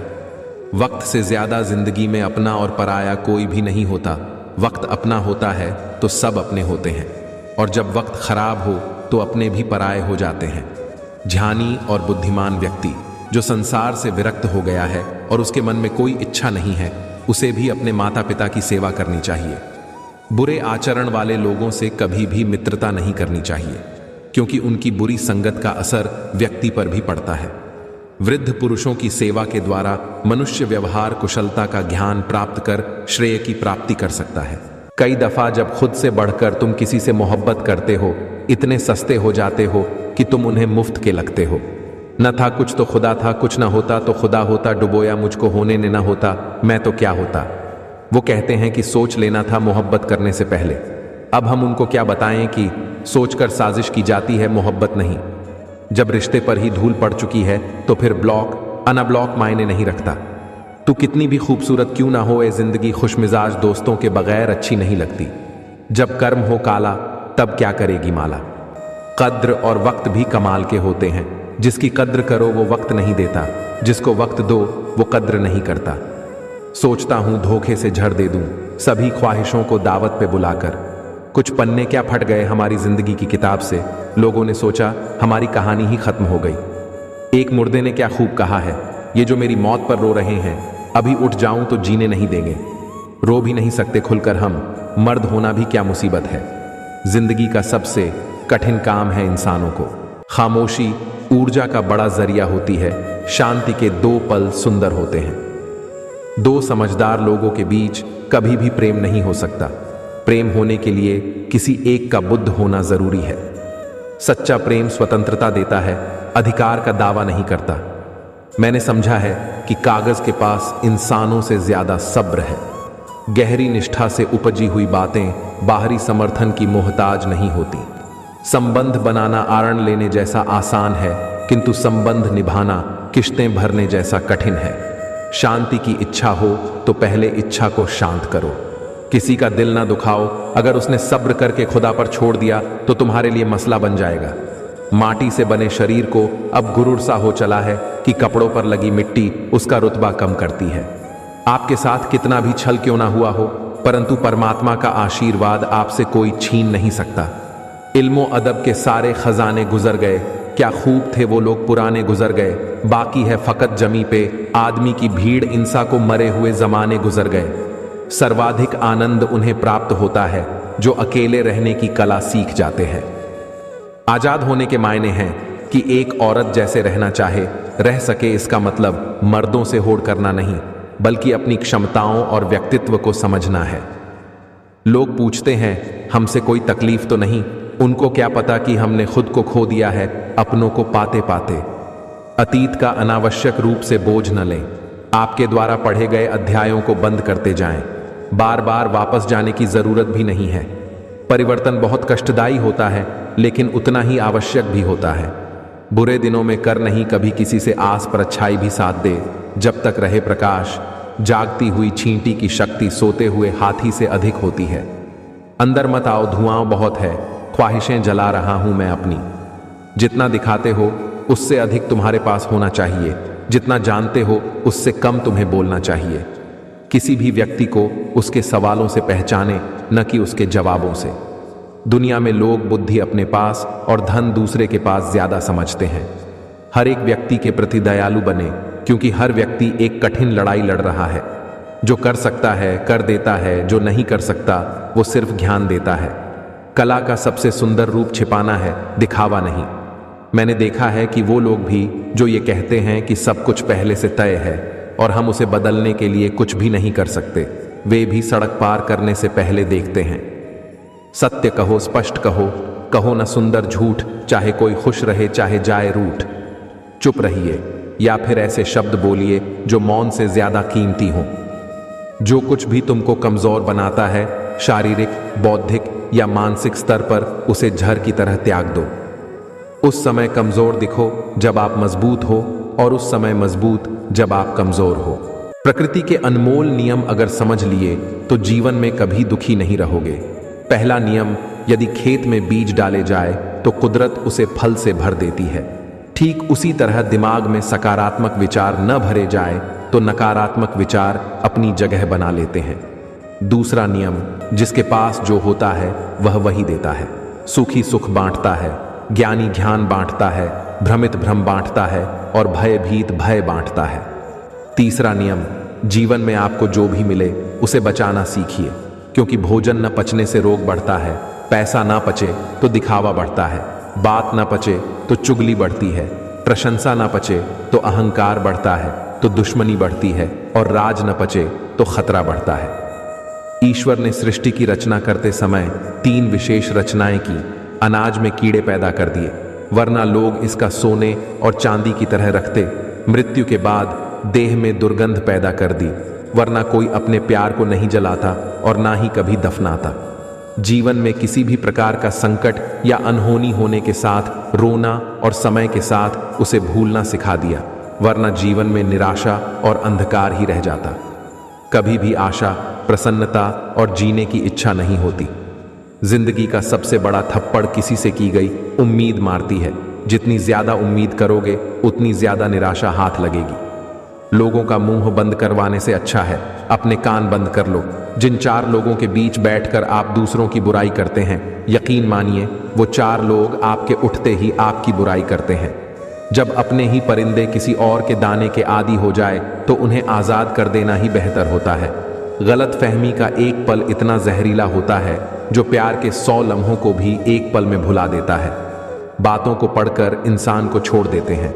वक्त से ज्यादा जिंदगी में अपना और पराया कोई भी नहीं होता। वक्त अपना होता है तो सब अपने होते हैं, और जब वक्त खराब हो तो अपने भी पराये हो जाते हैं। ध्यानी और बुद्धिमान व्यक्ति जो संसार से विरक्त हो गया है और उसके मन में कोई इच्छा नहीं है, उसे भी अपने माता पिता की सेवा करनी चाहिए। बुरे आचरण वाले लोगों से कभी भी मित्रता नहीं करनी चाहिए, क्योंकि उनकी बुरी संगत का असर व्यक्ति पर भी पड़ता है। वृद्ध पुरुषों की सेवा के द्वारा मनुष्य व्यवहार कुशलता का ज्ञान प्राप्त कर श्रेय की प्राप्ति कर सकता है। कई दफा जब खुद से बढ़कर तुम किसी से मोहब्बत करते हो, इतने सस्ते हो जाते हो कि तुम उन्हें मुफ्त के लगते हो। न था कुछ तो खुदा था, कुछ ना होता तो खुदा होता, डुबोया मुझको होने ने ना होता, मैं तो क्या होता। वो कहते हैं कि सोच लेना था मोहब्बत करने से पहले। अब हम उनको क्या बताएं कि सोचकर साजिश की जाती है, मोहब्बत नहीं। जब रिश्ते पर ही धूल पड़ चुकी है तो फिर ब्लॉक अनब्लॉक मायने नहीं रखता। तू कितनी भी खूबसूरत क्यों ना हो, ये जिंदगी खुशमिजाज दोस्तों के बगैर अच्छी नहीं लगती। जब कर्म हो काला तब क्या करेगी माला। कद्र और वक्त भी कमाल के होते हैं। जिसकी कद्र करो वो वक्त नहीं देता, जिसको वक्त दो वो कद्र नहीं करता। सोचता हूं धोखे से झड़ दे दूं सभी ख्वाहिशों को दावत पे बुलाकर। कुछ पन्ने क्या फट गए हमारी जिंदगी की किताब से, लोगों ने सोचा हमारी कहानी ही खत्म हो गई। एक मुर्दे ने क्या खूब कहा है, ये जो मेरी मौत पर रो रहे हैं, अभी उठ जाऊं तो जीने नहीं देंगे। रो भी नहीं सकते खुलकर हम, मर्द होना भी क्या मुसीबत है। जिंदगी का सबसे कठिन काम है इंसानों को। खामोशी ऊर्जा का बड़ा जरिया होती है। शांति के 2 पल सुंदर होते हैं। 2 समझदार लोगों के बीच कभी भी प्रेम नहीं हो सकता। प्रेम होने के लिए किसी एक का बुद्ध होना जरूरी है। सच्चा प्रेम स्वतंत्रता देता है, अधिकार का दावा नहीं करता। मैंने समझा है कि कागज के पास इंसानों से ज्यादा सब्र है। गहरी निष्ठा से उपजी हुई बातें बाहरी समर्थन की मोहताज नहीं होती। संबंध बनाना आरण लेने जैसा आसान है, किंतु संबंध निभाना किश्तें भरने जैसा कठिन है। शांति की इच्छा हो तो पहले इच्छा को शांत करो। किसी का दिल ना दुखाओ। अगर उसने सब्र करके खुदा पर छोड़ दिया तो तुम्हारे लिए मसला बन जाएगा। माटी से बने शरीर को अब गुरूर सा हो चला है कि कपड़ों पर लगी मिट्टी उसका रुतबा कम करती है। आपके साथ कितना भी छल क्यों ना हुआ हो, परंतु परमात्मा का आशीर्वाद आपसे कोई छीन नहीं सकता। इल्मो अदब के सारे खजाने गुजर गए, क्या खूब थे वो लोग पुराने गुजर गए। बाकी है फकत जमी पे आदमी की भीड़, इंसा को मरे हुए जमाने गुजर गए। सर्वाधिक आनंद उन्हें प्राप्त होता है जो अकेले रहने की कला सीख जाते हैं। आजाद होने के मायने हैं कि एक औरत जैसे रहना चाहे रह सके। इसका मतलब मर्दों से होड़ करना नहीं, बल्कि अपनी क्षमताओं और व्यक्तित्व को समझना है। लोग पूछते हैं हमसे कोई तकलीफ तो नहीं, उनको क्या पता कि हमने खुद को खो दिया है अपनों को पाते पाते। अतीत का अनावश्यक रूप से बोझ न लें। आपके द्वारा पढ़े गए अध्यायों को बंद करते जाएं। बार बार वापस जाने की जरूरत भी नहीं है। परिवर्तन बहुत कष्टदायी होता है, लेकिन उतना ही आवश्यक भी होता है। बुरे दिनों में कर नहीं कभी किसी से आस पर अच्छाई भी साथ दे, जब तक रहे प्रकाश। जागती हुई चींटी की शक्ति सोते हुए हाथी से अधिक होती है। अंदर मत आओ, धुआं बहुत है, ख्वाहिशें जला रहा हूं मैं अपनी। जितना दिखाते हो उससे अधिक तुम्हारे पास होना चाहिए। जितना जानते हो उससे कम तुम्हें बोलना चाहिए। किसी भी व्यक्ति को उसके सवालों से पहचाने, न कि उसके जवाबों से। दुनिया में लोग बुद्धि अपने पास और धन दूसरे के पास ज्यादा समझते हैं। हर एक व्यक्ति के प्रति दयालु बने, क्योंकि हर व्यक्ति एक कठिन लड़ाई लड़ रहा है। जो कर सकता है कर देता है, जो नहीं कर सकता वो सिर्फ ज्ञान देता है। कला का सबसे सुंदर रूप छिपाना है, दिखावा नहीं। मैंने देखा है कि वो लोग भी जो ये कहते हैं कि सब कुछ पहले से तय है और हम उसे बदलने के लिए कुछ भी नहीं कर सकते, वे भी सड़क पार करने से पहले देखते हैं। सत्य कहो, स्पष्ट कहो, कहो न सुंदर झूठ, चाहे कोई खुश रहे चाहे जाए रूठ। चुप रहिए या फिर ऐसे शब्द बोलिए जो मौन से ज्यादा कीमती हों। जो कुछ भी तुमको कमजोर बनाता है, शारीरिक, बौद्धिक या मानसिक स्तर पर, उसे जहर की तरह त्याग दो। उस समय कमजोर दिखो जब आप मजबूत हो, और उस समय मजबूत जब आप कमजोर हो। प्रकृति के अनमोल नियम अगर समझ लिए तो जीवन में कभी दुखी नहीं रहोगे। पहला नियम, यदि खेत में बीज डाले जाए तो कुदरत उसे फल से भर देती है। ठीक उसी तरह दिमाग में सकारात्मक विचार न भरे जाए तो नकारात्मक विचार अपनी जगह बना लेते हैं। दूसरा नियम, जिसके पास जो होता है वह वही देता है। सुखी सुख बांटता है, ज्ञानी ज्ञान बांटता है, भ्रमित भ्रम बांटता है और भयभीत भय बांटता है। तीसरा नियम, जीवन में आपको जो भी मिले उसे बचाना सीखिए, क्योंकि भोजन न पचने से रोग बढ़ता है, पैसा ना पचे तो दिखावा बढ़ता है, बात ना पचे तो चुगली बढ़ती है, प्रशंसा ना पचे तो अहंकार बढ़ता है, तो दुश्मनी बढ़ती है, और राज न पचे तो खतरा बढ़ता है। ईश्वर ने सृष्टि की रचना करते समय 3 विशेष रचनाएं की। अनाज में कीड़े पैदा कर दिए, वरना लोग इसका सोने और चांदी की तरह रखते। मृत्यु के बाद देह में दुर्गंध पैदा कर दी, वरना कोई अपने प्यार को नहीं जलाता और ना ही कभी दफनाता। जीवन में किसी भी प्रकार का संकट या अनहोनी होने के साथ रोना और समय के साथ उसे भूलना सिखा दिया, वरना जीवन में निराशा और अंधकार ही रह जाता। कभी भी आशा, प्रसन्नता और जीने की इच्छा नहीं होती। जिंदगी का सबसे बड़ा थप्पड़ किसी से की गई उम्मीद मारती है। जितनी ज्यादा उम्मीद करोगे उतनी ज्यादा निराशा हाथ लगेगी। लोगों का मुंह बंद करवाने से अच्छा है अपने कान बंद कर लो। जिन 4 लोगों के बीच बैठकर आप दूसरों की बुराई करते हैं, यकीन मानिए वो 4 लोग आपके उठते ही आपकी बुराई करते हैं। जब अपने ही परिंदे किसी और के दाने के आदी हो जाए तो उन्हें आजाद कर देना ही बेहतर होता है। गलत फहमी का एक पल इतना जहरीला होता है जो प्यार के 100 लम्हों को भी एक पल में भुला देता है। बातों को पढ़कर इंसान को छोड़ देते हैं।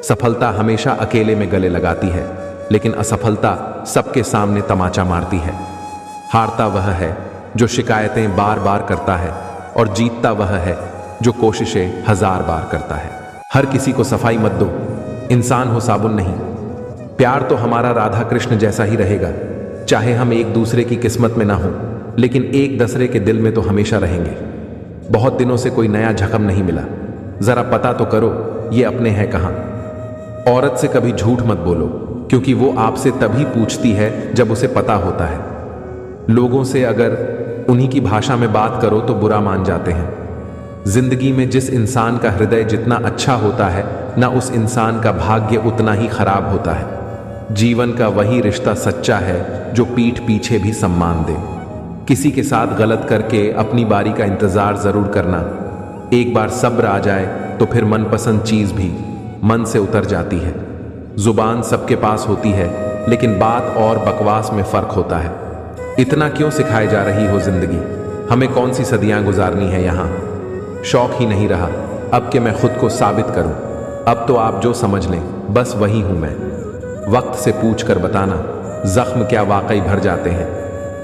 सफलता हमेशा अकेले में गले लगाती है, लेकिन असफलता सबके सामने तमाचा मारती है। हारता वह है जो शिकायतें बार बार करता है, और जीतता वह है जो कोशिशें 1000 बार करता है। हर किसी को सफाई मत दो, इंसान हो साबुन नहीं। प्यार तो हमारा राधा कृष्ण जैसा ही रहेगा, चाहे हम एक दूसरे की किस्मत में ना हो, लेकिन एक दूसरे के दिल में तो हमेशा रहेंगे। बहुत दिनों से कोई नया जख्म नहीं मिला, जरा पता तो करो ये अपने हैं कहां। औरत से कभी झूठ मत बोलो, क्योंकि वो आपसे तभी पूछती है जब उसे पता होता है। लोगों से अगर उन्हीं की भाषा में बात करो तो बुरा मान जाते हैं। जिंदगी में जिस इंसान का हृदय जितना अच्छा होता है, ना उस इंसान का भाग्य उतना ही खराब होता है। जीवन का वही रिश्ता सच्चा है जो पीठ पीछे भी सम्मान दे। किसी के साथ गलत करके अपनी बारी का इंतजार जरूर करना। एक बार सब्र आ जाए तो फिर मनपसंद चीज भी मन से उतर जाती है। जुबान सबके पास होती है, लेकिन बात और बकवास में फर्क होता है। इतना क्यों सिखाई जा रही हो जिंदगी? हमें कौन सी सदियां गुजारनी है यहाँ? शौक ही नहीं रहा अब कि मैं खुद को साबित करूं। अब तो आप जो समझ लें बस वही हूं मैं। वक्त से पूछ कर बताना, जख्म क्या वाकई भर जाते हैं?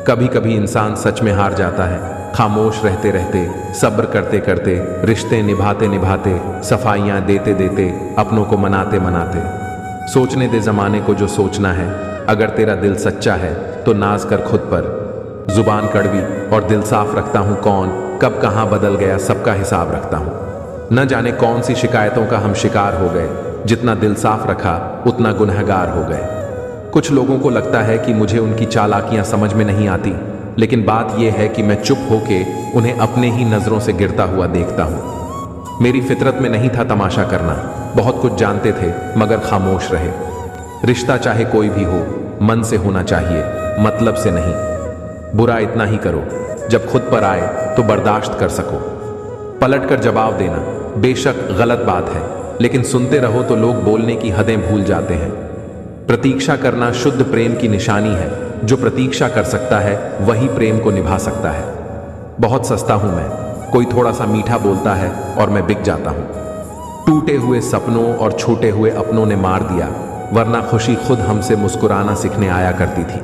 कभी कभी इंसान सच में हार जाता है। खामोश रहते रहते, सब्र करते करते, रिश्ते निभाते निभाते, सफाइयाँ देते देते, अपनों को मनाते मनाते। सोचने दे ज़माने को जो सोचना है। अगर तेरा दिल सच्चा है तो नाज कर खुद पर। जुबान कड़वी और दिल साफ रखता हूँ कौन, कब कहाँ बदल गया सबका हिसाब रखता हूँ। न जाने कौन सी शिकायतों का हम शिकार हो गए, जितना दिल साफ रखा उतना गुनहगार हो गए। कुछ लोगों को लगता है कि मुझे उनकी चालाकियां समझ में नहीं आती, लेकिन बात यह है कि मैं चुप होके उन्हें अपने ही नजरों से गिरता हुआ देखता हूं। मेरी फितरत में नहीं था तमाशा करना, बहुत कुछ जानते थे मगर खामोश रहे। रिश्ता चाहे कोई भी हो, मन से होना चाहिए, मतलब से नहीं। बुरा इतना ही करो, जब खुद पर आए तो बर्दाश्त कर सको। पलट कर जवाब देना बेशक गलत बात है, लेकिन सुनते रहो तो लोग बोलने की हदें भूल जाते हैं। प्रतीक्षा करना शुद्ध प्रेम की निशानी है। जो प्रतीक्षा कर सकता है वही प्रेम को निभा सकता है। बहुत सस्ता हूं मैं, कोई थोड़ा सा मीठा बोलता है और मैं बिक जाता हूं। टूटे हुए सपनों और छूटे हुए अपनों ने मार दिया, वरना खुशी खुद हमसे मुस्कुराना सीखने आया करती थी।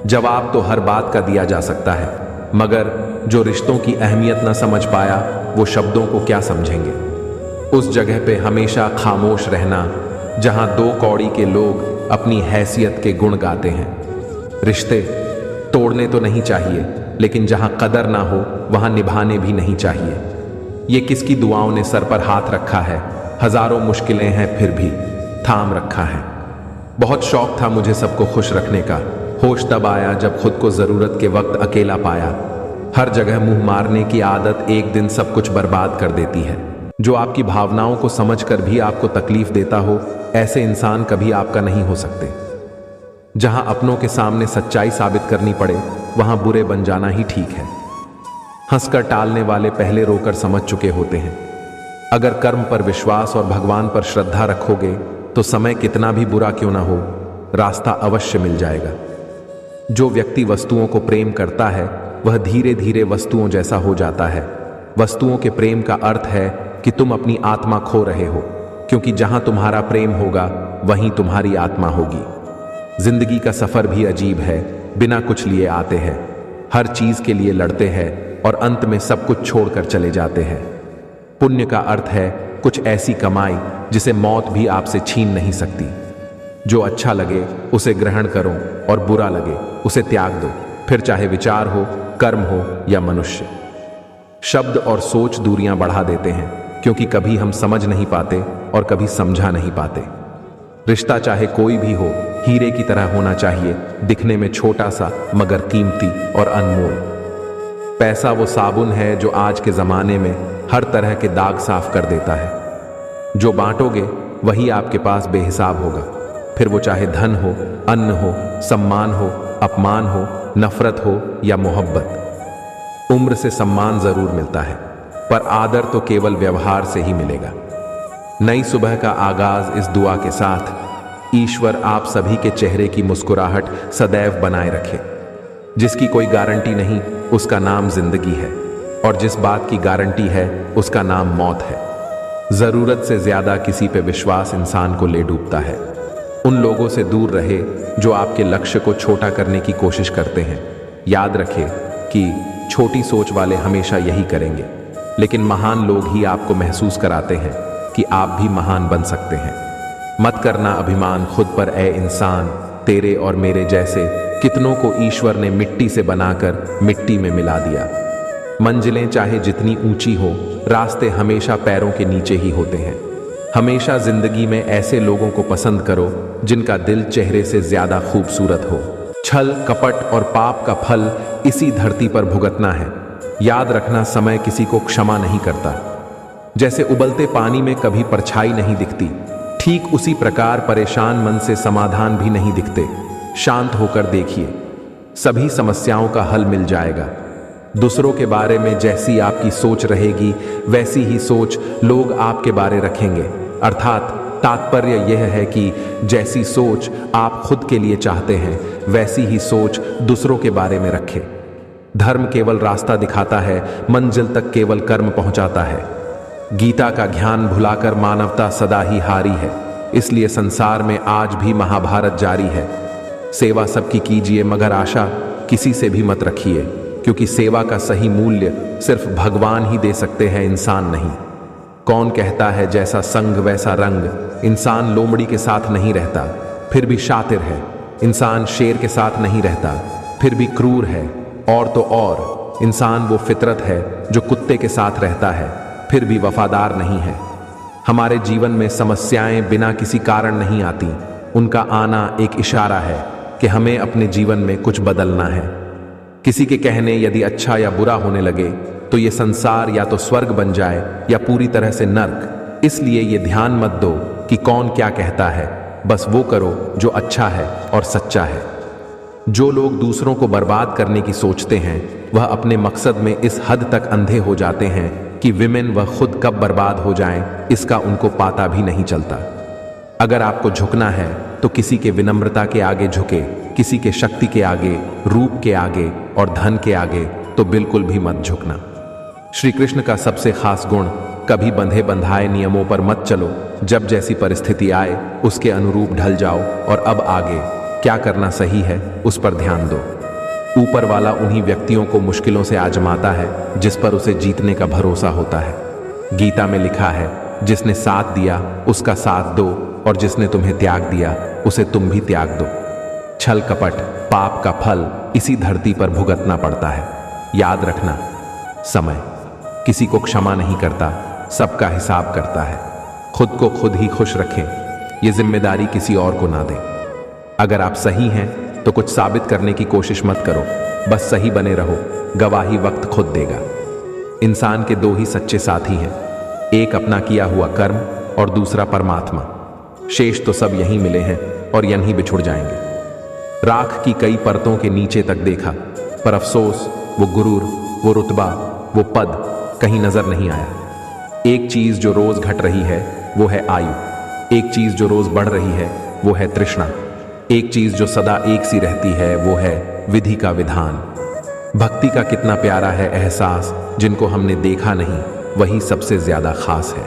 जवाब तो हर बात का दिया जा सकता है, मगर जो रिश्तों की अहमियत न समझ पाया वो शब्दों को क्या समझेंगे। उस जगह पे हमेशा खामोश रहना जहां दो कौड़ी के लोग अपनी हैसियत के गुण गाते हैं। रिश्ते तोड़ने तो नहीं चाहिए, लेकिन जहां कदर ना हो वहां निभाने भी नहीं चाहिए। ये किसकी दुआओं ने सर पर हाथ रखा है, हजारों मुश्किलें हैं फिर भी थाम रखा है। बहुत शौक था मुझे सबको खुश रखने का, होश तब आया जब खुद को जरूरत के वक्त अकेला पाया। हर जगह मुंह मारने की आदत एक दिन सब कुछ बर्बाद कर देती है। जो आपकी भावनाओं को समझकर भी आपको तकलीफ देता हो, ऐसे इंसान कभी आपका नहीं हो सकते। जहां अपनों के सामने सच्चाई साबित करनी पड़े, वहां बुरे बन जाना ही ठीक है। हंसकर टालने वाले पहले रोकर समझ चुके होते हैं। अगर कर्म पर विश्वास और भगवान पर श्रद्धा रखोगे तो समय कितना भी बुरा क्यों ना हो, रास्ता अवश्य मिल जाएगा। जो व्यक्ति वस्तुओं को प्रेम करता है वह धीरे धीरे वस्तुओं जैसा हो जाता है। वस्तुओं के प्रेम का अर्थ है कि तुम अपनी आत्मा खो रहे हो, क्योंकि जहां तुम्हारा प्रेम होगा वहीं तुम्हारी आत्मा होगी। जिंदगी का सफर भी अजीब है, बिना कुछ लिए आते हैं, हर चीज के लिए लड़ते हैं और अंत में सब कुछ छोड़कर चले जाते हैं। पुण्य का अर्थ है कुछ ऐसी कमाई जिसे मौत भी आपसे छीन नहीं सकती। जो अच्छा लगे उसे ग्रहण करो और बुरा लगे उसे त्याग दो, फिर चाहे विचार हो, कर्म हो या मनुष्य। शब्द और सोच दूरियां बढ़ा देते हैं, क्योंकि कभी हम समझ नहीं पाते और कभी समझा नहीं पाते। रिश्ता चाहे कोई भी हो, हीरे की तरह होना चाहिए, दिखने में छोटा सा मगर कीमती और अनमोल। पैसा वो साबुन है जो आज के जमाने में हर तरह के दाग साफ कर देता है। जो बांटोगे वही आपके पास बेहिसाब होगा, फिर वो चाहे धन हो, अन्न हो, सम्मान हो, अपमान हो, नफरत हो या मोहब्बत। उम्र से सम्मान जरूर मिलता है, पर आदर तो केवल व्यवहार से ही मिलेगा। नई सुबह का आगाज इस दुआ के साथ, ईश्वर आप सभी के चेहरे की मुस्कुराहट सदैव बनाए रखे। जिसकी कोई गारंटी नहीं उसका नाम जिंदगी है, और जिस बात की गारंटी है उसका नाम मौत है। जरूरत से ज्यादा किसी पे विश्वास इंसान को ले डूबता है। उन लोगों से दूर रहे जो आपके लक्ष्य को छोटा करने की कोशिश करते हैं। याद रखें कि छोटी सोच वाले हमेशा यही करेंगे, लेकिन महान लोग ही आपको महसूस कराते हैं कि आप भी महान बन सकते हैं। मत करना अभिमान खुद पर ए इंसान, तेरे और मेरे जैसे कितनों को ईश्वर ने मिट्टी से बनाकर मिट्टी में मिला दिया। मंजिलें चाहे जितनी ऊंची हो, रास्ते हमेशा पैरों के नीचे ही होते हैं। हमेशा जिंदगी में ऐसे लोगों को पसंद करो जिनका दिल चेहरे से ज्यादा खूबसूरत हो। छल, कपट और पाप का फल इसी धरती पर भुगतना है। याद रखना, समय किसी को क्षमा नहीं करता। जैसे उबलते पानी में कभी परछाई नहीं दिखती, ठीक उसी प्रकार परेशान मन से समाधान भी नहीं दिखते। शांत होकर देखिए, सभी समस्याओं का हल मिल जाएगा। दूसरों के बारे में जैसी आपकी सोच रहेगी वैसी ही सोच लोग आपके बारे रखेंगे। अर्थात तात्पर्य यह है कि जैसी सोच आप खुद के लिए चाहते हैं वैसी ही सोच दूसरों के बारे में रखें। धर्म केवल रास्ता दिखाता है, मंजिल तक केवल कर्म पहुंचाता है। गीता का ज्ञान भुलाकर मानवता सदा ही हारी है, इसलिए संसार में आज भी महाभारत जारी है। सेवा सबकी कीजिए मगर आशा किसी से भी मत रखिए, क्योंकि सेवा का सही मूल्य सिर्फ भगवान ही दे सकते हैं, इंसान नहीं। कौन कहता है जैसा संग वैसा रंग, इंसान लोमड़ी के साथ नहीं रहता फिर भी शातिर है, इंसान शेर के साथ नहीं रहता फिर भी क्रूर है, और तो और इंसान वो फितरत है जो कुत्ते के साथ रहता है फिर भी वफादार नहीं है। हमारे जीवन में समस्याएं बिना किसी कारण नहीं आती, उनका आना एक इशारा है कि हमें अपने जीवन में कुछ बदलना है। किसी के कहने यदि अच्छा या बुरा होने लगे तो ये संसार या तो स्वर्ग बन जाए या पूरी तरह से नर्क। इसलिए ये ध्यान मत दो कि कौन क्या कहता है, बस वो करो जो अच्छा है और सच्चा है। जो लोग दूसरों को बर्बाद करने की सोचते हैं वह अपने मकसद में इस हद तक अंधे हो जाते हैं कि विमेन वह खुद कब बर्बाद हो जाएं इसका उनको पता भी नहीं चलता। अगर आपको झुकना है तो किसी के विनम्रता के आगे झुके, किसी के शक्ति के आगे, रूप के आगे और धन के आगे तो बिल्कुल भी मत झुकना। श्री कृष्ण का सबसे खास गुण, कभी बंधे बंधाए नियमों पर मत चलो, जब जैसी परिस्थिति आए उसके अनुरूप ढल जाओ और अब आगे क्या करना सही है उस पर ध्यान दो। ऊपर वाला उन्हीं व्यक्तियों को मुश्किलों से आजमाता है जिस पर उसे जीतने का भरोसा होता है। गीता में लिखा है, जिसने साथ दिया उसका साथ दो और जिसने तुम्हें त्याग दिया उसे तुम भी त्याग दो। छल कपट पाप का फल इसी धरती पर भुगतना पड़ता है। याद रखना, समय किसी को क्षमा नहीं करता, सबका हिसाब करता है। खुद को खुद ही खुश रखें, ये जिम्मेदारी किसी और को ना दें। अगर आप सही हैं तो कुछ साबित करने की कोशिश मत करो, बस सही बने रहो, गवाही वक्त खुद देगा। इंसान के दो ही सच्चे साथी हैं, एक अपना किया हुआ कर्म और दूसरा परमात्मा। शेष तो सब यहीं मिले हैं और यहीं बिछुड़ जाएंगे। राख की कई परतों के नीचे तक देखा, पर अफसोस वो गुरूर, वो रुतबा, वो पद कहीं नजर नहीं आया। एक चीज जो रोज घट रही है वो है आयु, एक चीज जो रोज बढ़ रही है वो है तृष्णा, एक चीज जो सदा एक सी रहती है वो है विधि का विधान। भक्ति का कितना प्यारा है एहसास, जिनको हमने देखा नहीं वही सबसे ज्यादा खास है।